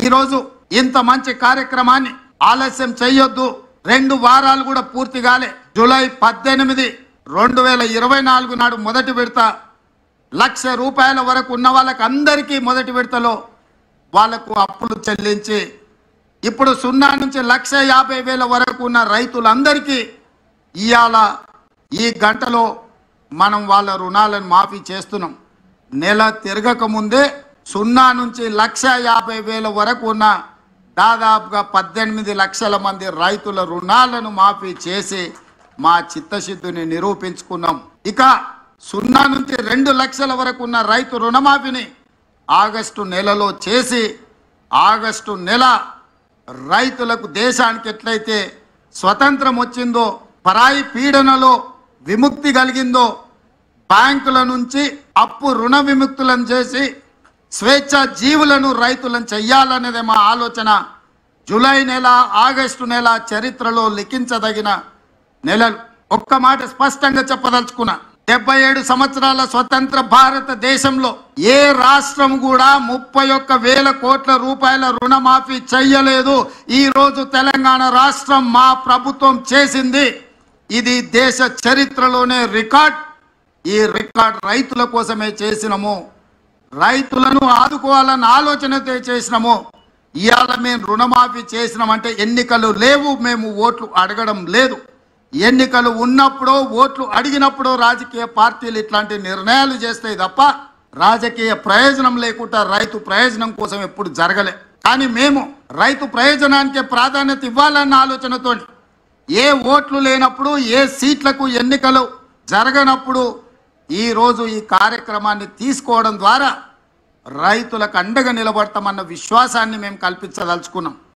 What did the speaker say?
ఈరోజు ఇంత మంచి కార్యక్రమాన్ని ఆలస్యం చేయొద్దు. 2 వారాలు కూడా పూర్తి కాలే. జూలై 18, 2024 నాడు మొదటి విడత ₹1,00,000 వరకు ఉన్న వాళ్ళకి అందరికీ మొదటి విడతలో వాళ్లకు అప్పులు చెల్లించి ఇప్పుడు 0 నుంచి 1,50,000 వరకు ఉన్న రైతులందరికీ ఇవాళ ఈ గంటలో మనం వాళ్ళ రుణాలను మాఫీ చేస్తున్నాం. నెల తిరగక ముందే 0 నుంచి 1,50,000 వరకు ఉన్న దాదాపుగా 18 లక్షల మంది రైతుల రుణాలను మాఫీ చేసి మా చిత్తశుద్ధిని నిరూపించుకున్నాం. ఇక 0 నుంచి 2 లక్షల వరకు ఉన్న రైతు రుణమాఫీని ఆగస్టు నెలలో చేసి ఆగస్టు నెల రైతులకు దేశానికి ఎట్లయితే స్వతంత్రం వచ్చిందో, పరాయి పీడనలో విముక్తి కలిగిందో, బ్యాంకుల నుంచి అప్పు రుణ విముక్తులను చేసి స్వేచ్ఛ జీవులను రైతులను చెయ్యాలనేదే మా ఆలోచన. జూలై నెల, ఆగస్టు నెల చరిత్రలో లిఖించదగిన నెలలు. ఒక్క మాట స్పష్టంగా చెప్పదలుచుకున్నా, 77 సంవత్సరాల స్వతంత్ర భారతదేశంలో ఏ రాష్ట్రం కూడా 31,000 కోట్ల రూపాయల రుణమాఫీ చెయ్యలేదు. ఈ రోజు తెలంగాణ రాష్ట్రం మా ప్రభుత్వం చేసింది. ఇది దేశ చరిత్రలోనే రికార్డ్. ఈ రికార్డ్ రైతుల కోసమే చేసినాము, రైతులను ఆదుకోవాలన్న ఆలోచనతో చేసినాము. ఇవాళ మేము రుణమాఫీ చేసినామంటే ఎన్నికలు లేవు, మేము ఓట్లు అడగడం లేదు. ఎన్నికలు ఉన్నప్పుడు, ఓట్లు అడిగినప్పుడు రాజకీయ పార్టీలు ఇట్లాంటి నిర్ణయాలు చేస్తాయి తప్ప రాజకీయ ప్రయోజనం లేకుండా రైతు ప్రయోజనం కోసం ఎప్పుడు జరగలే. కానీ మేము రైతు ప్రయోజనానికి ప్రాధాన్యత ఇవ్వాలన్న ఆలోచనతో ఏ ఓట్లు లేనప్పుడు, ఏ సీట్లకు ఎన్నికలు జరగనప్పుడు ఈరోజు ఈ కార్యక్రమాన్ని తీసుకోవడం ద్వారా రైతులకు అండగా నిలబడతామన్న విశ్వాసాన్ని మేము కల్పించదలుచుకున్నాం.